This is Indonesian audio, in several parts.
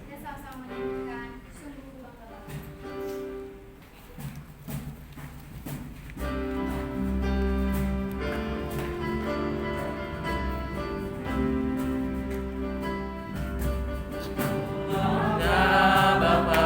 Dan sama-sama menyanyikan Sungguh Ku Bangga Bapa.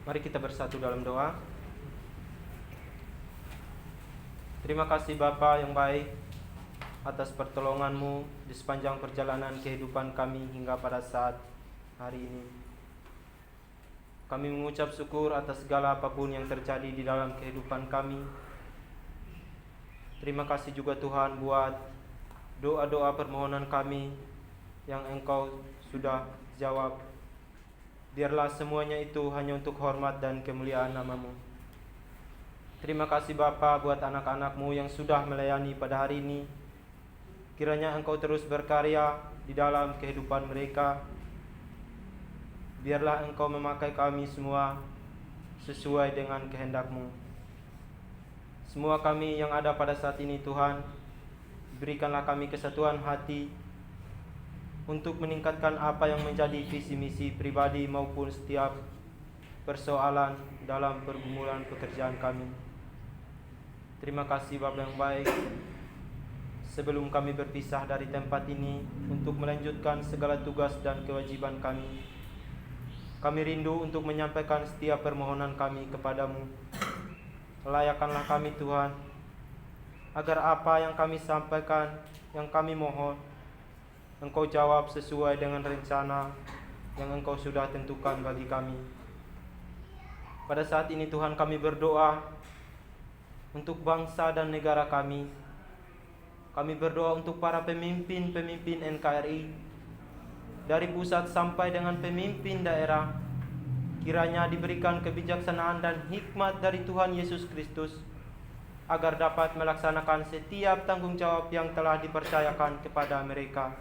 Mari kita bersatu dalam doa. Terima kasih Bapa yang baik atas pertolongan-Mu di sepanjang perjalanan kehidupan kami hingga pada saat hari ini. Kami mengucap syukur atas segala apapun yang terjadi di dalam kehidupan kami. Terima kasih juga Tuhan buat doa-doa permohonan kami yang Engkau sudah jawab. Biarlah semuanya itu hanya untuk hormat dan kemuliaan nama-Mu. Terima kasih Bapa buat anak-anak-Mu yang sudah melayani pada hari ini. Kiranya Engkau terus berkarya di dalam kehidupan mereka. Biarlah Engkau memakai kami semua sesuai dengan kehendak-Mu. Semua kami yang ada pada saat ini Tuhan, berikanlah kami kesatuan hati untuk meningkatkan apa yang menjadi visi misi pribadi maupun setiap persoalan dalam pergumulan pekerjaan kami. Terima kasih Bapa yang baik. Sebelum kami berpisah dari tempat ini untuk melanjutkan segala tugas dan kewajiban kami rindu untuk menyampaikan setiap permohonan kami kepadamu. Layakanlah kami Tuhan, agar apa yang kami sampaikan, yang kami mohon, Engkau jawab sesuai dengan rencana yang Engkau sudah tentukan bagi kami. Pada saat ini Tuhan kami berdoa untuk bangsa dan negara kami. Kami berdoa untuk para pemimpin-pemimpin NKRI, dari pusat sampai dengan pemimpin daerah. Kiranya diberikan kebijaksanaan dan hikmat dari Tuhan Yesus Kristus, agar dapat melaksanakan setiap tanggung jawab yang telah dipercayakan kepada mereka.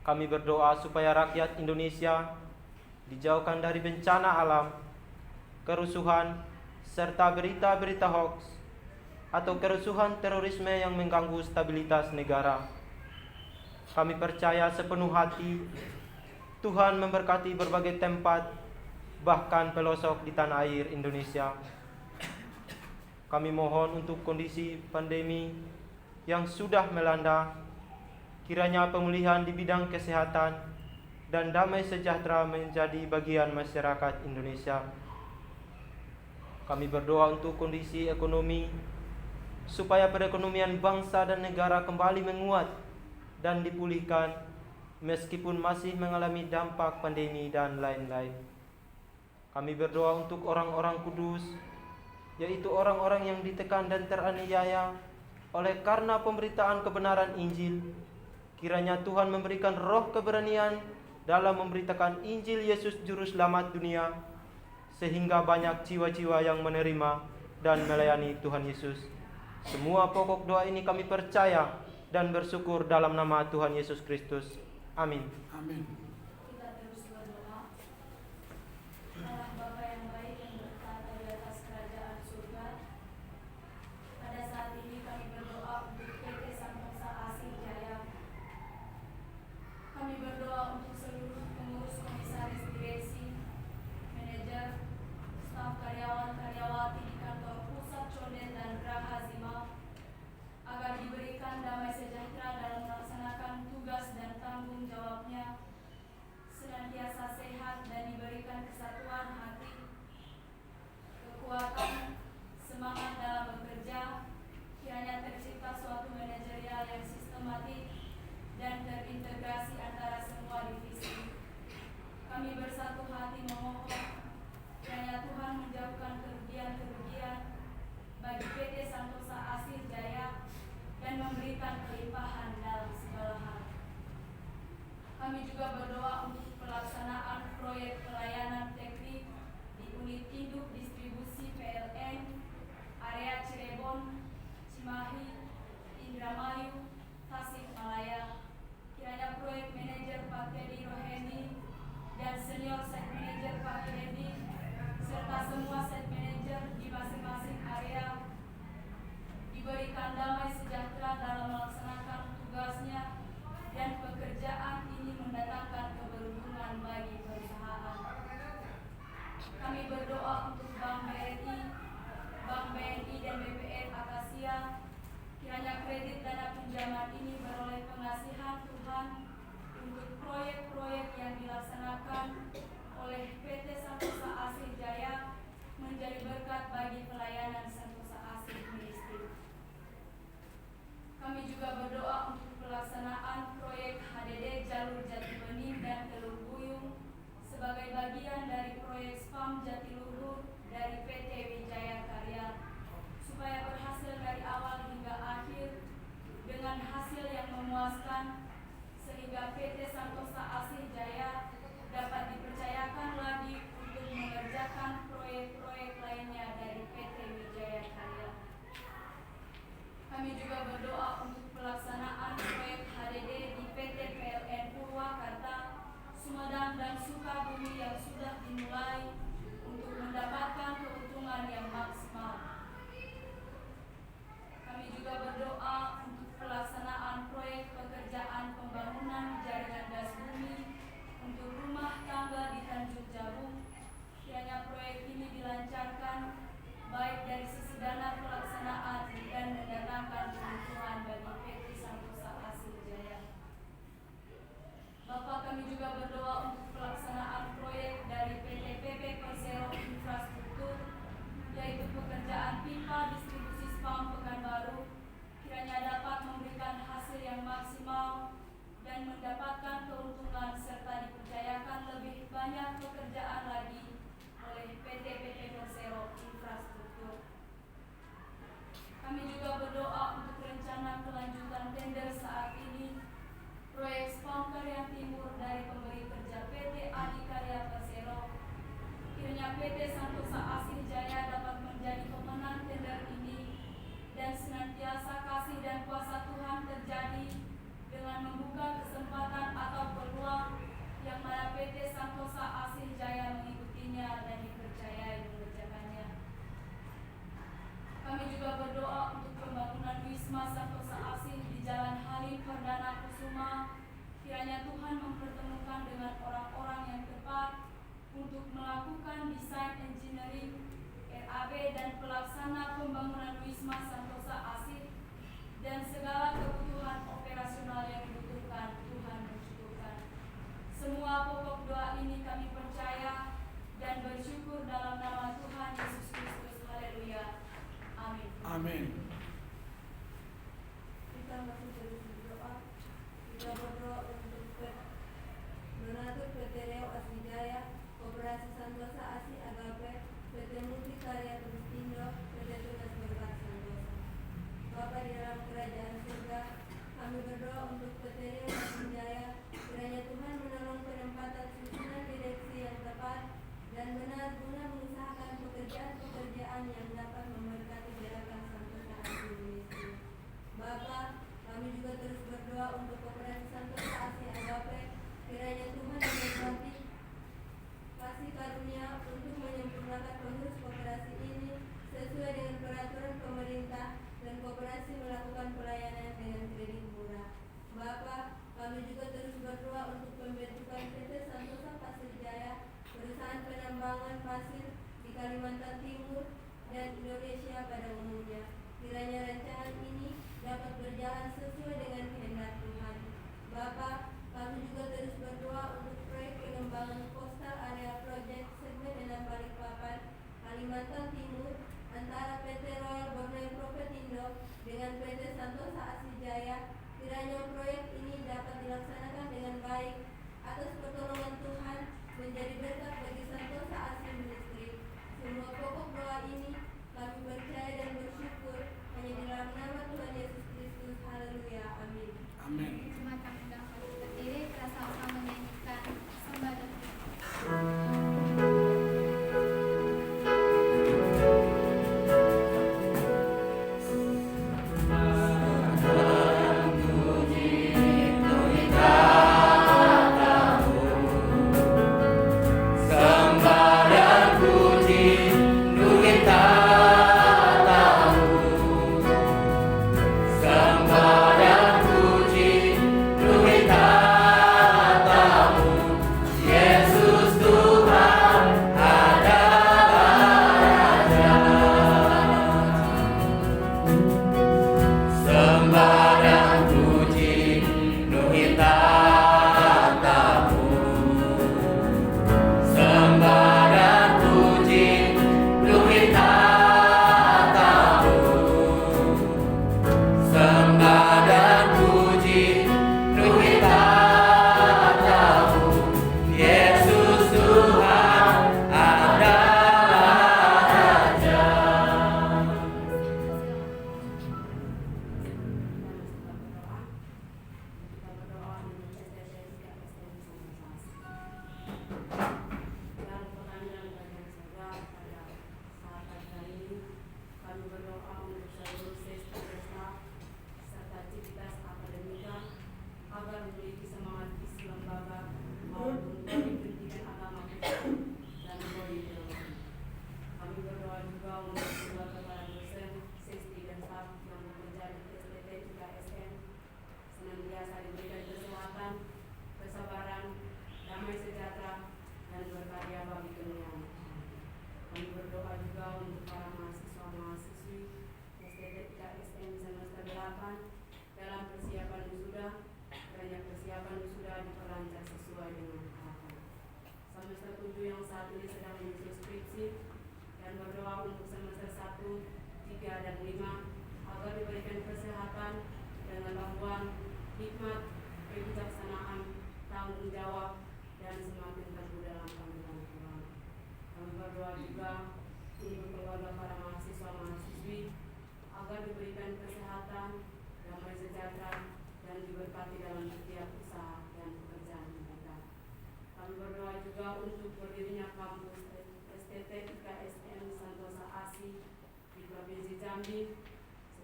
Kami berdoa supaya rakyat Indonesia dijauhkan dari bencana alam, kerusuhan, serta berita-berita hoax atau kerusuhan terorisme yang mengganggu stabilitas negara. Kami percaya sepenuh hati Tuhan memberkati berbagai tempat, bahkan pelosok di tanah air Indonesia. Kami mohon untuk kondisi pandemi yang sudah melanda, kiranya pemulihan di bidang kesehatan dan damai sejahtera menjadi bagian masyarakat Indonesia. Kami berdoa untuk kondisi ekonomi, supaya perekonomian bangsa dan negara kembali menguat dan dipulihkan meskipun masih mengalami dampak pandemi dan lain-lain. Kami berdoa untuk orang-orang kudus, yaitu orang-orang yang ditekan dan teraniaya oleh karena pemberitaan kebenaran Injil. Kiranya Tuhan memberikan roh keberanian dalam memberitakan Injil Yesus Juru Selamat dunia, sehingga banyak jiwa-jiwa yang menerima dan melayani Tuhan Yesus. Semua pokok doa ini kami percaya dan bersyukur dalam nama Tuhan Yesus Kristus. Amin. Amin. Kita terus berdoa. Allah Bapa yang baik yang bertata di atas kerajaan surga, pada saat ini kami berdoa untuk PT Santosa Asih Jaya. Kami berdoa untuk seluruh pengurus komisaris direksi, manajer, staf karyawan-karyawati di kantor pusat Condet dan Geraha Zima, agar diberikan damai sejahtera dalam melaksanakan tugas dan tanggung jawabnya, senantiasa sehat dan diberikan kesatuan hati, kekuatan, semangat dalam bekerja, kiranya tercipta suatu manajerial yang sistematik dan terintegrasi antara semua divisi. Kami bersatu hati memohon kiranya Tuhan menjauhkan kerugian-kerugian bagi PT Santosa Asih Jaya dan memberikan kelimpahan dalam segala hal. Kami juga berdoa untuk pelaksanaan proyek pelayanan teknik di unit induk distribusi PLN area Cirebon, Cimahi, Indramayu, Tasikmalaya. Kiranya proyek manajer Pak Teddy Rohendi dan senior set manager Pak Teddy serta semua set manager di masing-masing area diberikan damai sejahtera dalam melaksanakan tugasnya, dan pekerjaan ini mendatangkan keberuntungan bagi perusahaan. Kami berdoa untuk Bank BRI, Bank BNI dan BPN Akasia, kiranya kredit dana pinjaman ini beroleh pengasihan Tuhan untuk proyek-proyek yang dilaksanakan oleh PT Santosa Asih Jaya menjadi berkat bagi pelayanan Santosa Asih Ministry. Kami juga berdoa untuk pelaksanaan proyek HDD Jalur Jatibening dan Telur Buyung sebagai bagian dari proyek SPAM Jatiluhur dari PT Wijaya Karya, supaya berhasil dari awal hingga akhir dengan hasil yang memuaskan, sehingga PT Santosa Asih Jaya dapat dipercayakan lagi untuk mengerjakan proyek-proyek lainnya dari PT Wijaya Karya. Kami juga berdoa untuk pelaksanaan proyek HDD di PT PLN Purwakarta, Sumedang dan Sukabumi yang sudah dimulai untuk mendapatkan keuntungan yang maksimal. Kami juga berdoa untuk pelaksanaan proyek pekerjaan pembangunan jaringan gas bumi untuk rumah tangga di Tanjung Jabung. Kiranya proyek ini dilancarkan baik dari sisi dana pelaksanaan dan mendatangkan keuntungan bagi PT Santosa Asih Jaya. Bapak, kami juga berdoa untuk pelaksanaan proyek dari PT PP Persero Infrastruktur, yaitu pekerjaan pipa distribusi SPAM Pekanbaru, kiranya dapat memberikan hasil yang maksimal dan mendapatkan keuntungan serta dipercayakan lebih banyak pekerjaan lagi oleh PT PP Persero Infrastruktur. Kami juga berdoa untuk rencana kelanjutan tender saat ini proyek SPAM Karya Timur dari pemberi kerja PT Adikarya Persero. Kiranya PT Santosa Asih Jaya dapat menjadi pemenang tender ini dan senantiasa kasih dan kuasa Tuhan terjadi dengan membuka kesempatan atau peluang yang mana PT Santosa Asih Jaya mengikutinya dan dipercayai mengerjakannya. Kami juga berdoa untuk pembangunan Wisma Santosa Asih di Jalan Halim Perdana Kusuma, Kiranya Tuhan mempertemukan dengan orang-orang yang tepat untuk melakukan desain engineering, RAB dan pelaksana pembangunan Wisma Santosa Asih dan segala kebutuhan operasional yang dibutuhkan. Tuhan mencukupkan. Semua pokok doa ini kami percaya dan bersyukur dalam nama Tuhan Yesus Kristus. Haleluya. Amin. Amin. Kita masih terus berdoa. Kita berdoa untuk donatur PT Leo Aswijaya, Koperasi Santosa Asih Agape, PT Multikarya Trustindo, PT Tunas Berkat Santosa. Bapa di dalam kerajaan surga, kami berdoa untuk PT Leo Aswijaya, kiranya Tuhan menolong penempatan susunan direksi yang tepat dan benar guna mengusahakan pekerjaan-pekerjaan yang dapat memberkati gerakan Santosa Asih Ministry. Bapa, kami juga terus berdoa untuk Koperasi Santosa Asih Agape, kiranya Tuhan memberkati kasih karunia untuk menyempurnakan pengurus koperasi ini sesuai dengan peraturan pemerintah dan koperasi melakukan pelayanan dengan kredit murah. Bapa, kami juga terus berdoa untuk pembentukan PT Santosa Pasir Jaya, perusahaan penambangan pasir di Kalimantan Timur dan Indonesia pada umumnya. Kiranya rancangan ini dapat berjalan sesuai dengan kehendak Tuhan. Bapa, kami juga terus berdoa untuk proyek pengembangan Coastal Area Project segmen 6 Balikpapan, Kalimantan Timur antara PT Royal Borneo Propetindo dengan PT Santosa Asih Jaya. Kiranya proyek ini dapat dilaksanakan dengan baik atas pertolongan Tuhan menjadi berkat bagi Santosa Asih Ministry. Semua pokok doa ini kami percaya dan bersyukur hanya di dalam nama Tuhan Yesus Kristus. Haleluya. Amin. Amin. Jemaat kami undang kami berdiri, kita sama-sama menyanyikan sembah dan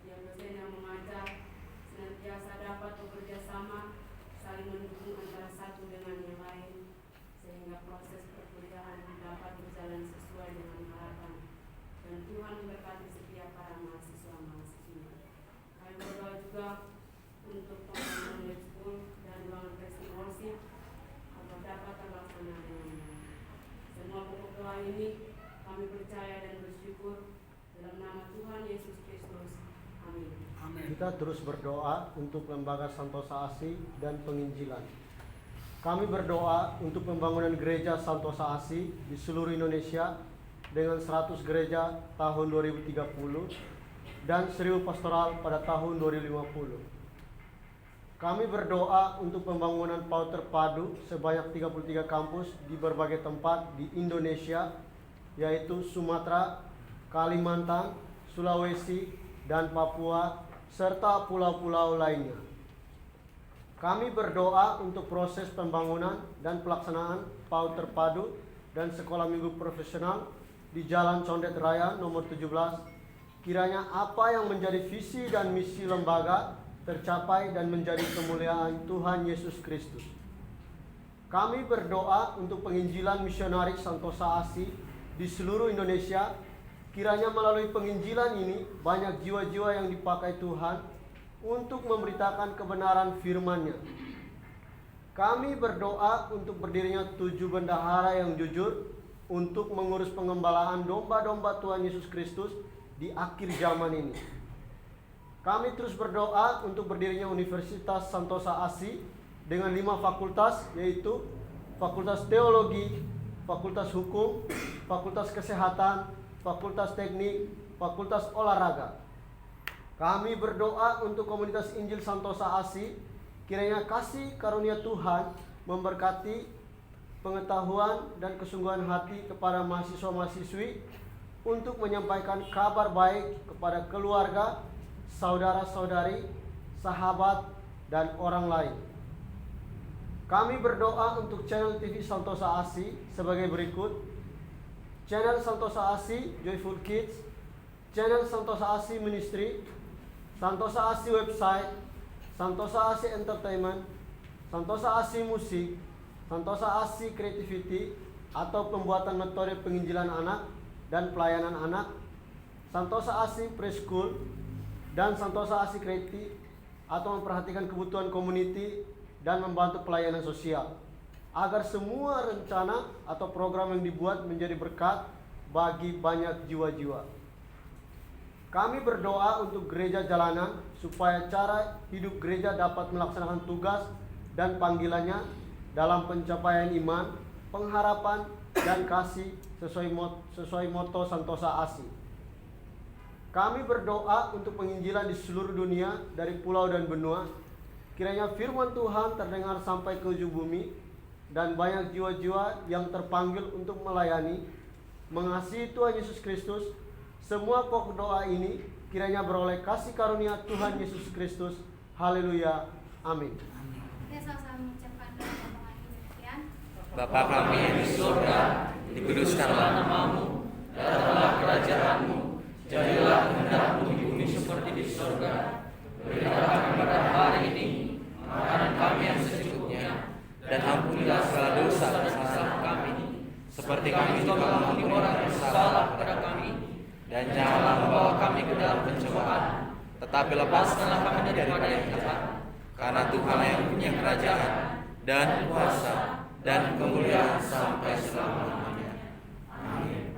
setiap dosen yang mengajar senantiasa dapat bekerja sama, saling mendukung antara satu dengan yang lain, sehingga proses perkuliahan dapat berjalan sesuai dengan harapan. Dan Tuhan memberkati setiap para mahasiswa-mahasiswi. Kami berdoa juga untuk terus berdoa untuk Lembaga Santosa ASI dan penginjilan. Kami berdoa untuk pembangunan gereja Santosa ASI di seluruh Indonesia dengan 100 gereja tahun 2030 dan 1000 pastoral pada tahun 2050. Kami berdoa untuk pembangunan PAUD terpadu sebanyak 33 kampus di berbagai tempat di Indonesia, yaitu Sumatera, Kalimantan, Sulawesi, dan Papua, serta pulau-pulau lainnya. Kami berdoa untuk proses pembangunan dan pelaksanaan PAUD terpadu dan sekolah minggu profesional di Jalan Condet Raya nomor 17. Kiranya apa yang menjadi visi dan misi lembaga tercapai dan menjadi kemuliaan Tuhan Yesus Kristus. Kami berdoa untuk penginjilan misionaris Santosa ASI di seluruh Indonesia. Kiranya melalui penginjilan ini banyak jiwa-jiwa yang dipakai Tuhan untuk memberitakan kebenaran firman-Nya. Kami berdoa untuk berdirinya 7 bendahara yang jujur untuk mengurus pengembalaan domba-domba Tuhan Yesus Kristus di akhir zaman ini. Kami terus berdoa untuk berdirinya Universitas Santosa ASI dengan 5 fakultas, yaitu Fakultas Teologi, Fakultas Hukum, Fakultas Kesehatan, Fakultas Teknik, Fakultas Olahraga. Kami berdoa untuk komunitas Injil Santosa ASI, kiranya kasih karunia Tuhan memberkati pengetahuan dan kesungguhan hati kepada mahasiswa-mahasiswi untuk menyampaikan kabar baik kepada keluarga, saudara-saudari, sahabat, dan orang lain. Kami berdoa untuk channel TV Santosa ASI sebagai berikut: channel Santosa ASI Joyful Kids, channel Santosa ASI Ministry, Santosa ASI Website, Santosa ASI Entertainment, Santosa ASI Musik, Santosa ASI Creativity atau pembuatan metode penginjilan anak dan pelayanan anak, Santosa ASI Preschool, dan Santosa ASI Kreatif atau memperhatikan kebutuhan community dan membantu pelayanan sosial, agar semua rencana atau program yang dibuat menjadi berkat bagi banyak jiwa-jiwa. Kami berdoa untuk gereja jalanan supaya cara hidup gereja dapat melaksanakan tugas dan panggilannya dalam pencapaian iman, pengharapan, dan kasih sesuai moto Santosa ASI. Kami berdoa untuk penginjilan di seluruh dunia dari pulau dan benua. Kiranya firman Tuhan terdengar sampai ke ujung bumi dan banyak jiwa-jiwa yang terpanggil untuk melayani, mengasihi Tuhan Yesus Kristus. Semua pokok doa ini kiranya beroleh kasih karunia Tuhan Yesus Kristus. Haleluya. Amin. Kita sama-sama mengucapkan doa potongan demikian. Bapa kami yang di surga, dikuduskanlah namamu, datanglah kerajaanmu, jadilah kehendakmu di bumi seperti di surga. Berikanlah kami pada hari ini makanan kami yang secukupnya, dan ampunilah segala dosa dan kesalahan kami, seperti kami juga mengampuni orang yang bersalah kepada kami. Dan janganlah membawa kami ke dalam pencobaan, tetapi lepaskanlah kami daripada yang jahat. Karena Tuhan yang punya kerajaan dan kuasa dan kemuliaan sampai selama-lamanya. Amin.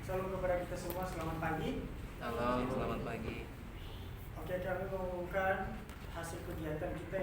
Salam kepada kita semua, selamat pagi. Salam, selamat pagi. Oke, kami mengumumkan hasil kegiatan kita